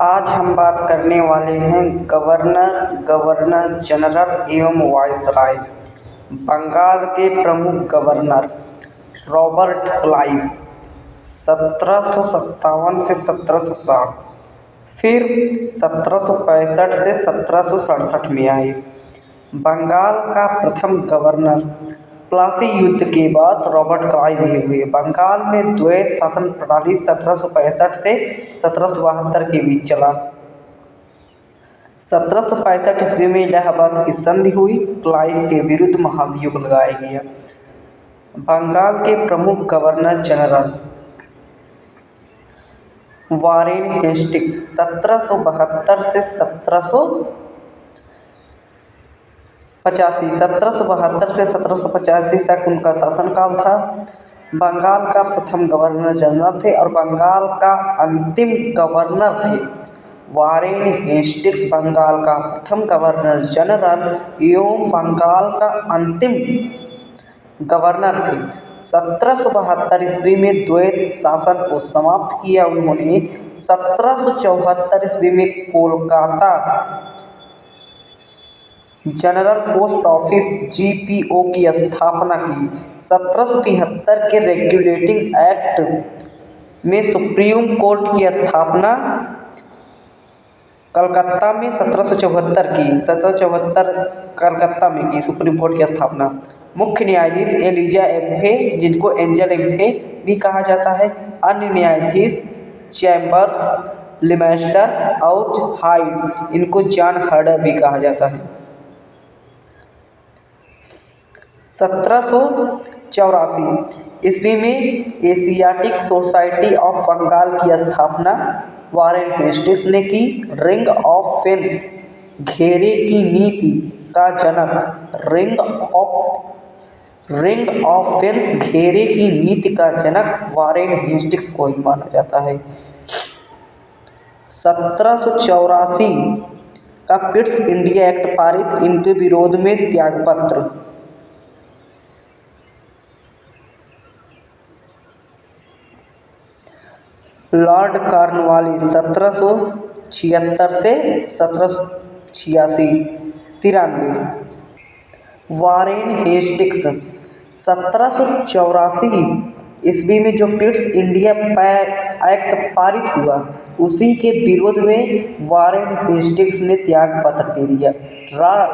आज हम बात करने वाले हैं गवर्नर जनरल एवं वायसराय। बंगाल के प्रमुख गवर्नर रॉबर्ट क्लाइव 1757 से 1760, फिर 1765 से 1767 में आए। बंगाल का प्रथम गवर्नर प्लासी युद्ध के बाद रॉबर्ट क्लाइव ही हुए। बंगाल में द्वैत शासन प्रणाली 1765 से 1772 के बीच चला। 1765 ईस्वी में इलाहाबाद की संधि हुई। क्लाइव के विरुद्ध महाभियोग लगाया गया। बंगाल के प्रमुख गवर्नर जनरल वारेन हेस्टिंग्स 1772 से 1785 तक उनका शासनकाल था। बंगाल का प्रथम गवर्नर जनरल थे और बंगाल का अंतिम गवर्नर थे। वारेन हेस्टिंग्स बंगाल का प्रथम गवर्नर जनरल एवं बंगाल का अंतिम गवर्नर थे। 1772 ईस्वी में द्वैत शासन को समाप्त किया। उन्होंने 1774 ईस्वी में Kolkata general post office (GPO) की स्थापना की। 1773 के रेगुलेटिंग एक्ट में सुप्रीम कोर्ट की स्थापना कलकत्ता में 1774 कलकत्ता में की सुप्रीम कोर्ट की स्थापना। मुख्य न्यायाधीश एलिजा एम्फे, जिनको एंजल एम्फे भी कहा जाता है। अन्य न्यायाधीश चैम्बर्स, लिमेस्टर और हाइड, इनको जॉन हर्डर भी कहा जाता है। 1784 ईस्वी में एशियाटिक सोसाइटी ऑफ बंगाल की स्थापना वारेन हेस्टिंग्स ने की। रिंग ऑफ फेंस, घेरे की नीति का जनक रिंग ऑफ फेंस, घेरे की नीति का जनक वारेन हेस्टिंग्स को ही माना जाता है। 1784 का पिट्स इंडिया एक्ट पारित, इनके विरोध में त्यागपत्र। लॉर्ड कॉर्नवालिस 1776 से 1786, 93। वारेन हेस्टिंग्स 1784 ईस्वी में जो पिट्स इंडिया एक्ट पारित हुआ, उसी के विरोध में वारेन हेस्टिंग्स ने त्यागपत्र दे दिया।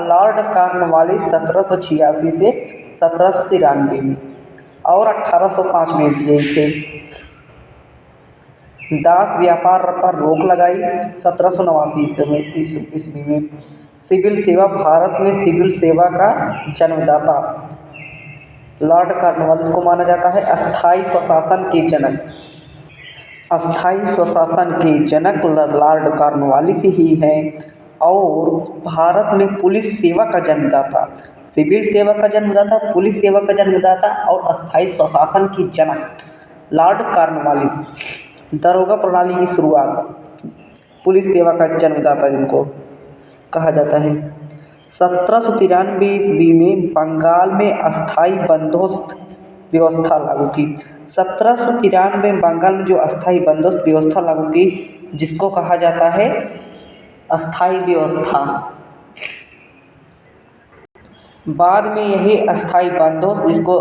लॉर्ड कॉर्नवालिस 1786 से 1793 में और 1805 में भी यही थे। दास व्यापार पर रोक लगाई 1789 ईस्वी में। सिविल सेवा, भारत में सिविल सेवा का जन्मदाता लॉर्ड कॉर्नवालिस को माना जाता है। अस्थायी स्वशासन के जनक लॉर्ड कॉर्नवालिस ही हैं। और भारत में पुलिस सेवा का जन्मदाता, सिविल सेवा का जन्मदाता, पुलिस सेवा का जन्मदाता और अस्थायी स्वशासन की जनक लॉर्ड कॉर्नवालिस। दरोगा प्रणाली की शुरुआत, पुलिस सेवा का जन्मदाता जिनको कहा जाता है। 1793 ईस्वी में बंगाल में अस्थायी बंदोबस्त व्यवस्था लागू की। 1793 में बंगाल में जो अस्थायी बंदोबस्त व्यवस्था लागू की, जिसको कहा जाता है अस्थायी व्यवस्था। बाद में यही अस्थायी बंदोबस्त, जिसको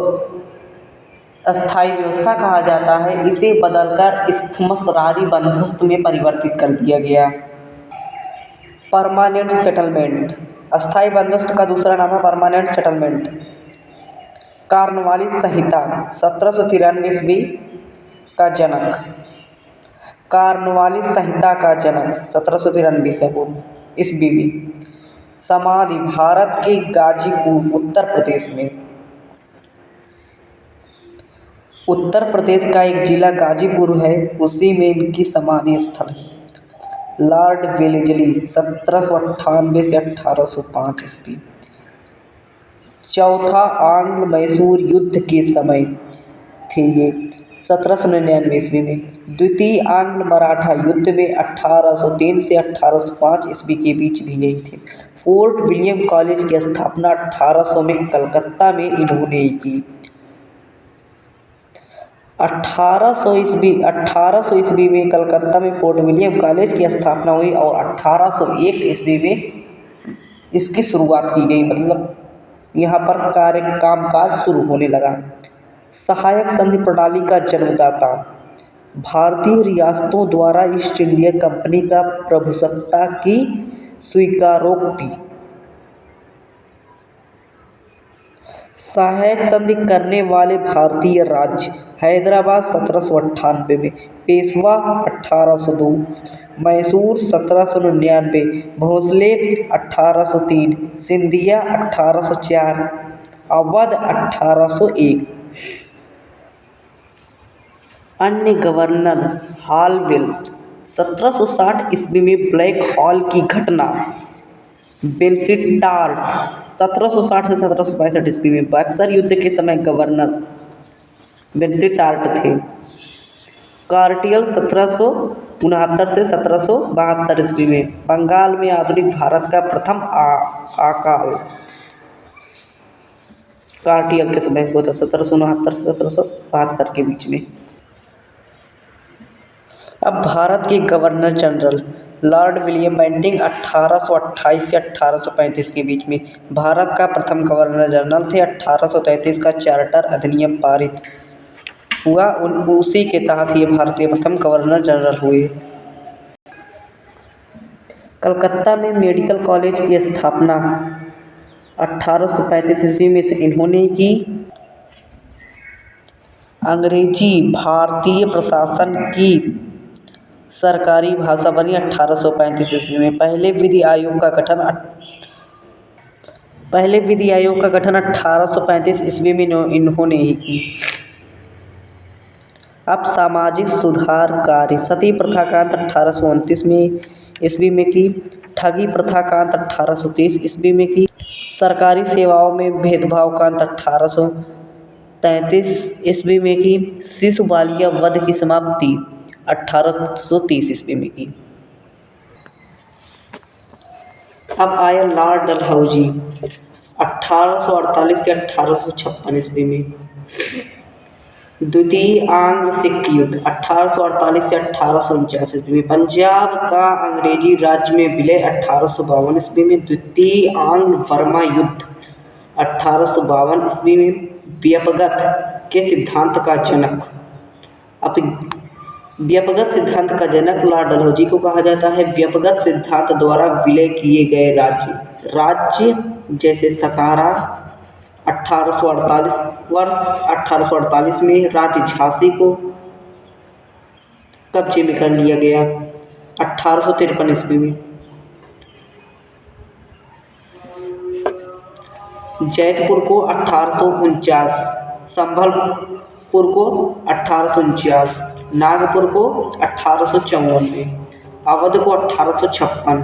अस्थायी व्यवस्था कहा जाता है, इसे बदलकर स्थमसरारी बंदोबस्त में परिवर्तित कर दिया गया। परमानेंट सेटलमेंट, अस्थायी बंदोबस्त का दूसरा नाम है परमानेंट सेटलमेंट। कॉर्नवालिस संहिता 1793 ईस्वी का जनक, कॉर्नवालिस संहिता का जनक 1793 ईस्वी में। समाधि, भारत के गाजीपुर, उत्तर प्रदेश में। उत्तर प्रदेश का एक जिला गाजीपुर है, उसी में इनकी समाधि स्थल है। लॉर्ड वेलेस्ली 1798 से 1805 ईस्वी। चौथा आंग्ल मैसूर युद्ध के समय थे ये 1799 ईस्वी में। द्वितीय आंग्ल मराठा युद्ध में 1803 से 1805 ईस्वी के बीच भी यही थे। फोर्ट विलियम कॉलेज की स्थापना 1800 में कलकत्ता में इन्होंने की। 1800 ईस्वी में कलकत्ता में फोर्ट विलियम कॉलेज की स्थापना हुई और 1801 ईस्वी में इसकी शुरुआत की गई, मतलब यहाँ पर कामकाज शुरू होने लगा। सहायक संधि प्रणाली का जन्मदाता। भारतीय रियासतों द्वारा ईस्ट इंडिया कंपनी का प्रभुसत्ता की स्वीकारोक्ति। सहायक संधि करने वाले भारतीय राज्य। हैदराबाद 1798 में, पेशवा 1802, मैसूर 1799, भोसले 1803, सिंधिया 1804, अवध 1801। अन्य गवर्नर। हालवेल 1760 ईस्वी में ब्लैक हॉल की घटना। बेंसिटार्ट 1760 से 1765 ईस्वी में, बक्सर युद्ध के समय गवर्नर बेंसिटार्ट थे। कार्टियल 1769 से 1772 ईस्वी में, बंगाल में आधुनिक भारत का प्रथम अकाल कार्टियल के समय हुआ था, 1769 से 1772 के बीच में। अब भारत के governor general. Lord William Bentinck 1828 से 1835 के बीच में भारत का प्रथम गवर्नर जनरल थे। 1833 का चार्टर अधिनियम पारित हुआ, उसी के तहत ये भारतीय प्रथम गवर्नर जनरल हुए। कलकत्ता में मेडिकल कॉलेज की स्थापना 1835 ईस्वी में से इन्होंने की। अंग्रेजी भारतीय प्रशासन की सरकारी भाषा बनी 1835 ईस्वी में। पहले विधि आयोग का गठन 1835 ईस्वी में इन्होंने ही की। अब सामाजिक सुधार कार्य। सती प्रथा का अंत 1829 में ईस्वी में की। ठगी प्रथा का अंत 1830 ईस्वी में की। सरकारी सेवाओं में भेदभाव का अंत 1833 ईस्वी में की। शिशु बालिका वध की समाप्ति 1830 ईस्वी में की। अब आया लॉर्ड डलहौजी 1848 से 1856 ईस्वी में। द्वितीय आंग्ल सिख युद्ध 1848 से 1849 ईस्वी में। पंजाब का अंग्रेजी राज्य में विलय 1852 ईस्वी में। द्वितीय आंग्ल बर्मा युद्ध 1852 ईस्वी में। व्यपगत के सिद्धांत का जनक। व्यपगत सिद्धांत का जनक लॉर्ड डलहौजी को कहा जाता है। व्यपगत सिद्धांत द्वारा विलय किए गए राज्य जैसे सतारा 1848 में, राज्य झांसी को कब्जे में कर लिया गया 1853 ईस्वी में। जैतपुर को 1849, संभलपुर को 1849, नागपुर को 1854 में, अवध को 1856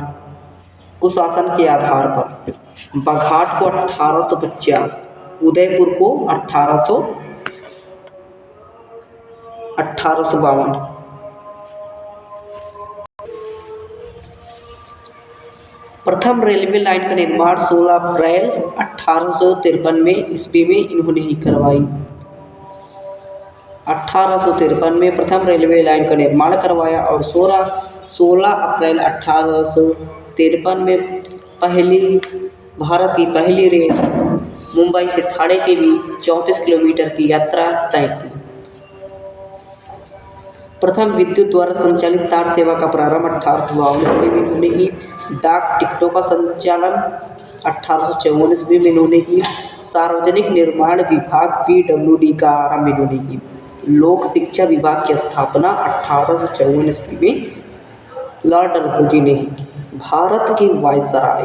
कुशासन के आधार पर, बघाट को 1850, उदयपुर को 1852। प्रथम रेलवे लाइन का निर्माण 16 अप्रैल 1853 में ईस्वी में इन्होंने ही करवाई। 1853 में प्रथम रेलवे लाइन का निर्माण करवाया और 16 अप्रैल 1853 में भारत की पहली रेल मुंबई से ठाणे के बीच 34 किलोमीटर की यात्रा तय की। प्रथम विद्युत द्वारा संचालित तार सेवा का प्रारंभ 1852 ईस्वी में इन्होंने की। डाक टिकटों का संचालन 1854 ईस्वी में इन्होंने की। सार्वजनिक निर्माण विभाग PWD का आरंभ इन्होंने की। लोक शिक्षा विभाग की स्थापना 1854 ईस्वी में लॉर्ड डलहौजी ने ही की। भारत के वायसराय।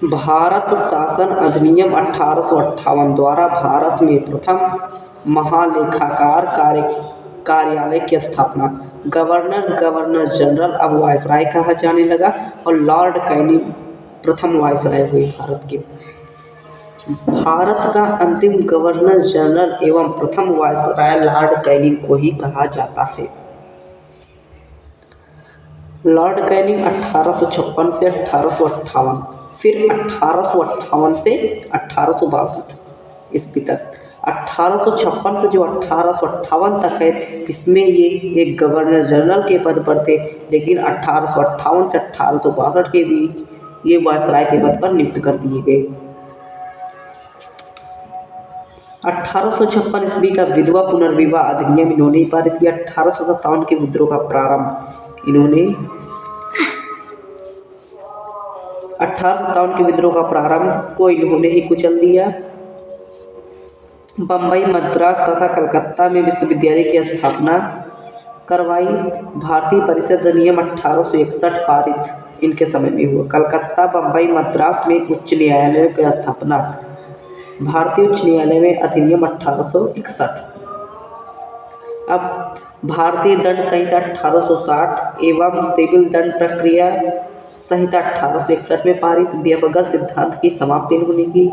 भारत शासन अधिनियम 1858 द्वारा भारत में प्रथम महालेखाकार कार्यालय की स्थापना। गवर्नर जनरल अब वायसराय कहा जाने लगा और लॉर्ड कैनिंग प्रथम वायसराय हुए भारत के। भारत का अंतिम गवर्नर जनरल एवं प्रथम वायसराय लॉर्ड कैनिंग को ही कहा जाता है। लॉर्ड कैनिंग 1856 से 1858, फिर 1858 से 1862 ईस्वी तक। 1856 से जो 1858 तक है, इसमें ये एक गवर्नर जनरल के पद पर थे, लेकिन 1858 से 1862 के बीच ये वायसराय के पद पर नियुक्त कर दिए गए। 1856 ईस्वी का विधवा पुनर्विवाह अधिनियम इन्होंने ही पारित किया। 1857 के विद्रोह का प्रारंभ इन्होंने 1857 के विद्रोह का प्रारंभ को इन्होंने ही कुचल दिया। बम्बई, मद्रास तथा कलकत्ता में विश्वविद्यालय की स्थापना करवाई। भारतीय परिषद अधिनियम 1861 पारित इनके समय में हुआ। कलकत्ता, बम्बई, मद्रास में उच्च न्यायालयों की स्थापना। भारतीय उच्च न्यायालय में अधिनियम 1861। अब भारतीय दंड संहिता 1860 एवं सिविल दंड प्रक्रिया संहिता 1861 में पारित। व्यक्तिगत सिद्धांत की समाप्ति इन्होंने की,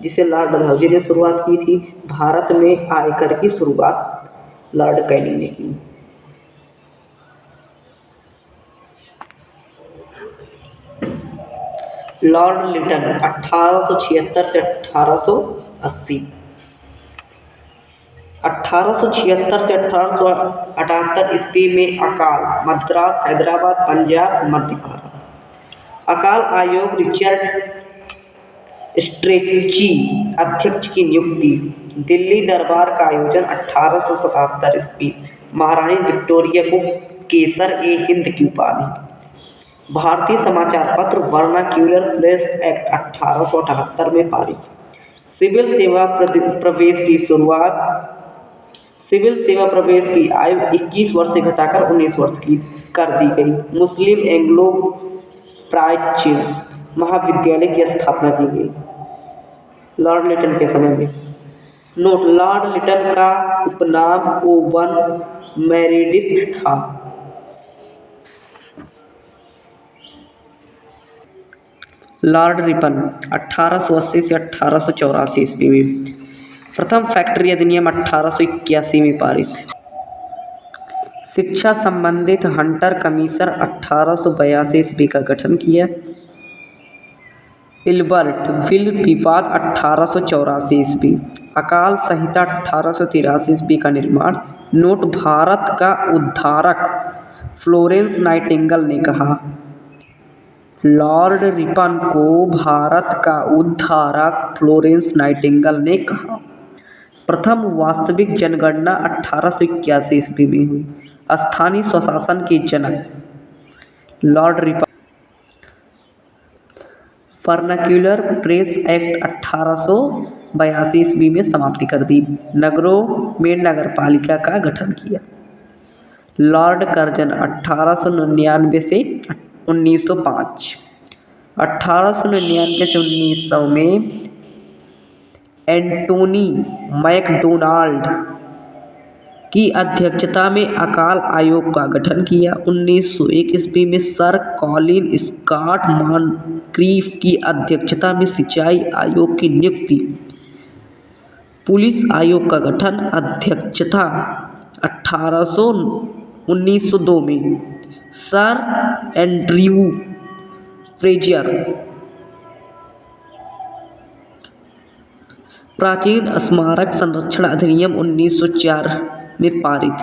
जिसे लॉर्ड डलहौजी ने शुरुआत की थी। भारत में आयकर की शुरुआत लॉर्ड कैनिंग ने की। लॉर्ड लिटन 1876 से 1880। 1876 से 1878 ईस्वी में अकाल, मद्रास, हैदराबाद, पंजाब, मध्य भारत। अकाल आयोग रिचर्ड स्ट्रेची अध्यक्ष की नियुक्ति। दिल्ली दरबार का आयोजन 1877 ईस्वी। महारानी विक्टोरिया को केसर-ए-हिंद की उपाधि। भारतीय समाचार पत्र वर्नाक्यूलर प्रेस एक्ट 1878 में पारित। सिविल सेवा प्रवेश की शुरुआत। सिविल सेवा प्रवेश की आयु 21 वर्ष से घटाकर 19 वर्ष की कर दी गई। मुस्लिम एंग्लो प्राच्य महाविद्यालय की स्थापना की गई लॉर्ड लिटन के समय में। नोट: लॉर्ड लिटन का उपनाम ओवन मेरेडिथ था। लॉर्ड रिपन 1880 से 1884 ईस्वी में। प्रथम फैक्ट्री अधिनियम 1881 में पारित। शिक्षा संबंधित हंटर कमीशन 1882 ईस्वी का गठन किया। इल्बर्ट विल विवाद 1884 ईस्वी। अकाल संहिता 1883 ईस्वी का निर्माण। नोट: भारत का उद्धारक फ्लोरेंस नाइटिंगेल ने कहा। लॉर्ड रिपन को भारत का उद्धारक फ्लोरेंस नाइटिंगेल ने कहा। प्रथम वास्तविक जनगणना 1881 ईस्वी में हुई। स्थानीय स्वशासन के जनक Lord Ripon. Vernacular press act 1882 ईस्वी में समाप्ति कर दी। नगरों में नगरपालिका का गठन किया। लॉर्ड कर्जन 1899 से 1905। 1899 से 1900 में एंटोनी मैकडोनाल्ड की अध्यक्षता में अकाल आयोग का गठन किया। 1901 ईस्वी में सर कॉलिन स्कॉट मॉनक्रीफ की अध्यक्षता में सिंचाई आयोग की नियुक्ति। पुलिस आयोग का गठन। अध्यक्षता 1902 में सर एंड्रयू फ्रेजियर। प्राचीन स्मारक संरक्षण अधिनियम 1904 में पारित।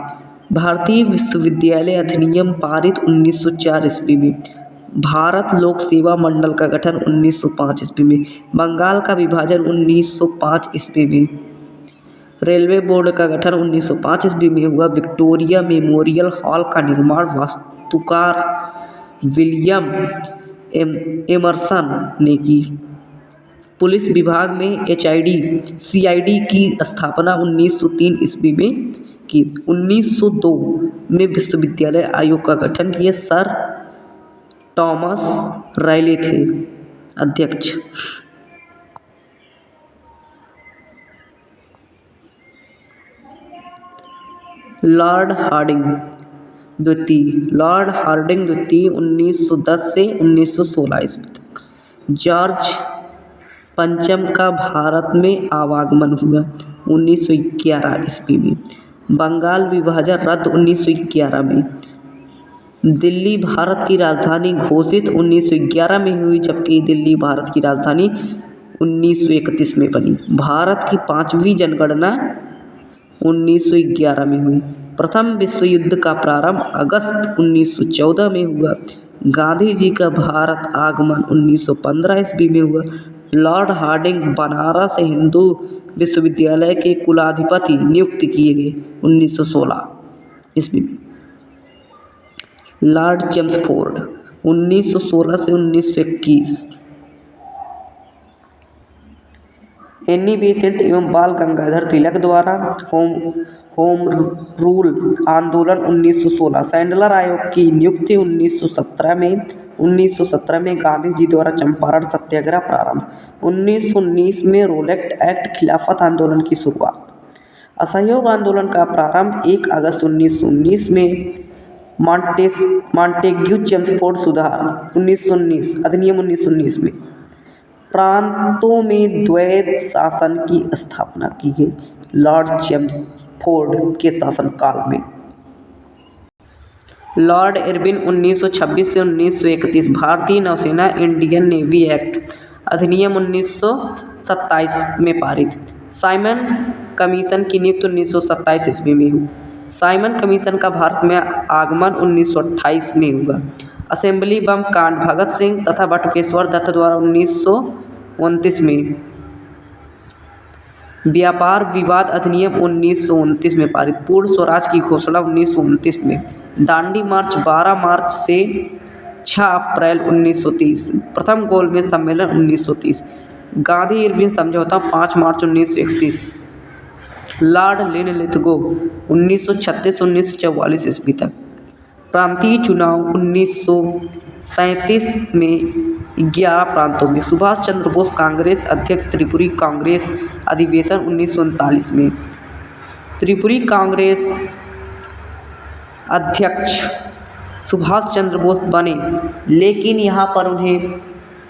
भारतीय विश्वविद्यालय अधिनियम पारित 1904 ईस्वी में। भारत लोक सेवा मंडल का गठन 1905 ईस्वी में। बंगाल का विभाजन 1905 ईस्वी में। रेलवे बोर्ड का गठन 1905 ईस्वी में हुआ। विक्टोरिया मेमोरियल हॉल का निर्माण वास्तुकार विलियम एमरसन ने की। पुलिस विभाग में CID की स्थापना 1903 ईस्वी में की। 1902 में विश्वविद्यालय आयोग का गठन किया। सर टॉमस रायले थे अध्यक्ष। लॉर्ड हार्डिंग द्वितीय। लॉर्ड हार्डिंग द्वितीय 1910 से 1916 ईस्वी तक। जॉर्ज पंचम का भारत में आवागमन हुआ 1911 ईस्वी में। बंगाल विभाजन रद्द 1911 में। दिल्ली भारत की राजधानी घोषित 1911 में हुई, जबकि दिल्ली भारत की राजधानी 1931 में बनी। भारत की 5वीं जनगणना 1911 में हुई। प्रथम विश्व युद्ध का प्रारंभ अगस्त 1914 में हुआ। गांधी जी का भारत आगमन 1915 ईस्वी में हुआ। लॉर्ड हार्डिंग बनारस हिंदू विश्वविद्यालय के कुलाधिपति नियुक्त किए गए 1916 ईस्वी में। लॉर्ड चेम्सफोर्ड 1916 से 1921। एनी बेसेंट एवं बाल गंगाधर तिलक द्वारा होम रूल आंदोलन 1916। सैंडलर आयोग की नियुक्ति 1917 में गांधी जी द्वारा चंपारण सत्याग्रह प्रारंभ। 1919 में रोलेट एक्ट खिलाफत आंदोलन की शुरुआत। असहयोग आंदोलन का प्रारंभ 1 अगस्त 1919 में मॉन्टेग्यू चेम्सफोर्ड सुधार 1919 अधिनियम 1919 में। प्रांतों में द्वैध शासन की स्थापना की गई लॉर्ड चेम्सफोर्ड के शासनकाल में। लॉर्ड इरविन 1926 से 1931। भारतीय नौसेना इंडियन नेवी एक्ट अधिनियम 1927 में पारित। साइमन कमीशन की नियुक्ति 1927 ईस्वी में हुई। साइमन कमीशन का भारत में आगमन 1928 में हुआ। असेंबली बम कांड भगत सिंह तथा बटुकेश्वर दत्त द्वारा 1929 में। व्यापार विवाद अधिनियम 1929 में पारित। पूर्ण स्वराज की घोषणा 1929 में। दांडी मार्च 12 मार्च से 6 अप्रैल 1930। प्रथम गोलमेज सम्मेलन 1930। गांधी इरविन समझौता 5 मार्च 1931। लॉर्ड लिनलिथगो 1936-1944 ईस्वी तक। प्रांतीय चुनाव 1937 में 11 प्रांतों में। सुभाष चंद्र बोस कांग्रेस अध्यक्ष। त्रिपुरी कांग्रेस अधिवेशन 1939 में। त्रिपुरी कांग्रेस अध्यक्ष सुभाष चंद्र बोस बने, लेकिन यहाँ पर उन्हें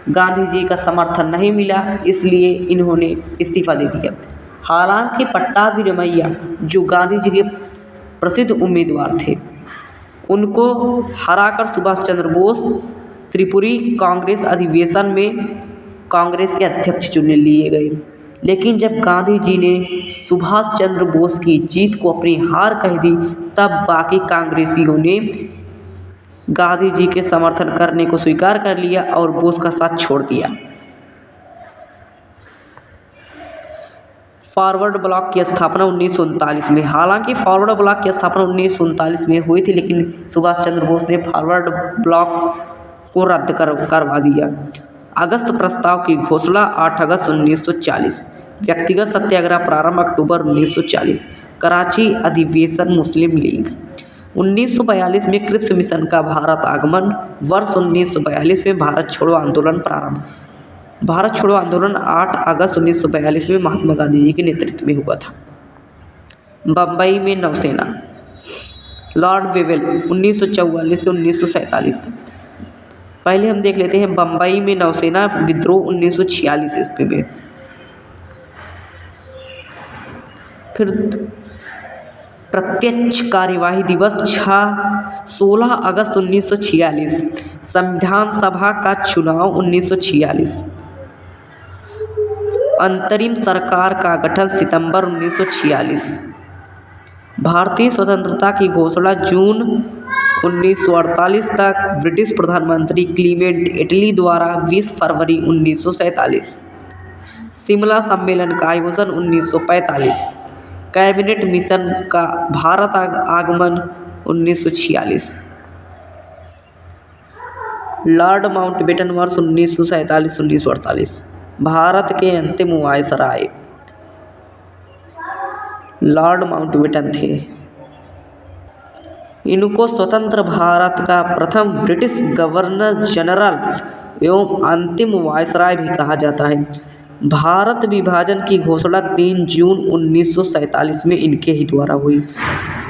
गांधी जी का समर्थन नहीं मिला, इसलिए इन्होंने इस्तीफा दे दिया। हालांकि पट्टाभी रमैया जो गांधी जी के प्रसिद्ध उम्मीदवार थे, उनको हराकर सुभाष चंद्र बोस त्रिपुरी कांग्रेस अधिवेशन में कांग्रेस के अध्यक्ष चुन लिए गए। लेकिन जब गांधी जी ने सुभाष चंद्र बोस की जीत को अपनी हार कह दी, तब बाकी कांग्रेसियों ने गांधी जी के समर्थन करने को स्वीकार कर लिया और बोस का साथ छोड़ दिया। फॉरवर्ड ब्लॉक की स्थापना 1939 में। हालांकि फॉरवर्ड ब्लॉक की स्थापना 1939 में हुई थी, लेकिन सुभाष चंद्र बोस ने फॉरवर्ड ब्लॉक को रद्द करवा दिया। अगस्त प्रस्ताव की घोषणा 8 अगस्त 1940। व्यक्तिगत सत्याग्रह प्रारंभ अक्टूबर 1940। कराची अधिवेशन मुस्लिम लीग 1942 में। क्रिप्स मिशन का भारत आगमन। वर्ष 1942 में भारत छोड़ो आंदोलन प्रारंभ। भारत छोड़ो आंदोलन 8 अगस्त 1942 में महात्मा गांधी जी के नेतृत्व में हुआ था। बम्बई में नौसेना। लॉर्ड वेवेल 1944 से 1947 तक। पहले हम देख लेते हैं बम्बई में नौसेना विद्रोह 1946 ईस्वी में। फिर प्रत्यक्ष कार्यवाही दिवस 16 अगस्त 1946। संविधान सभा का चुनाव 1946। अंतरिम सरकार का गठन सितंबर 1946। भारतीय स्वतंत्रता की घोषणा जून 1948 तक। ब्रिटिश प्रधानमंत्री क्लीमेंट इटली द्वारा 20 फरवरी 1947। शिमला सम्मेलन का आयोजन 1945। कैबिनेट मिशन का भारत आगमन 1946। लॉर्ड माउंटबेटन वर्ष 1947-1948। भारत के अंतिम वायसराय लॉर्ड माउंटबेटन थे। इनको स्वतंत्र भारत का प्रथम ब्रिटिश गवर्नर जनरल एवं अंतिम वायसराय भी कहा जाता है। भारत विभाजन की घोषणा 3 जून 1947 में इनके ही द्वारा हुई।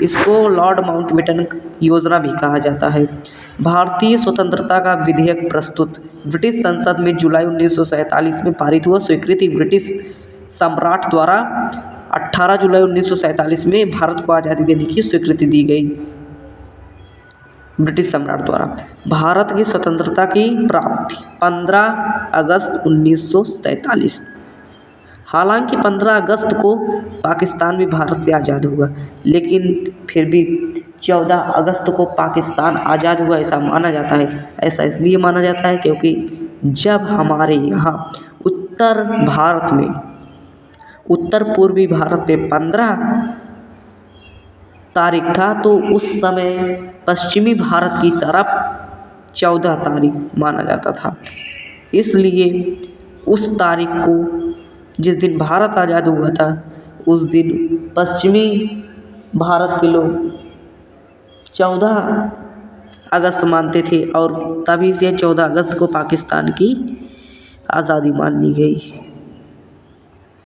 इसको लॉर्ड माउंटबेटन योजना भी कहा जाता है। भारतीय स्वतंत्रता का विधेयक प्रस्तुत। ब्रिटिश संसद में जुलाई 1947 में पारित हुआ। स्वीकृति ब्रिटिश सम्राट द्वारा 18 जुलाई 1947 में भारत को आज़ादी देने की स्वीकृति दी गई। ब्रिटिश सम्राट द्वारा भारत की स्वतंत्रता की प्राप्ति 15 अगस्त 1947। हालांकि 15 अगस्त को पाकिस्तान भी भारत से आज़ाद हुआ, लेकिन फिर भी 14 अगस्त को पाकिस्तान आज़ाद हुआ ऐसा माना जाता है। ऐसा इसलिए माना जाता है क्योंकि जब हमारे यहाँ उत्तर भारत में, उत्तर पूर्वी भारत में 15 तारीख था, तो उस समय पश्चिमी भारत की तरफ 14 तारीख माना जाता था। इसलिए उस तारीख को, जिस दिन भारत आज़ाद हुआ था, उस दिन पश्चिमी भारत के लोग 14 अगस्त मानते थे और तभी से 14 अगस्त को पाकिस्तान की आज़ादी मान ली गई।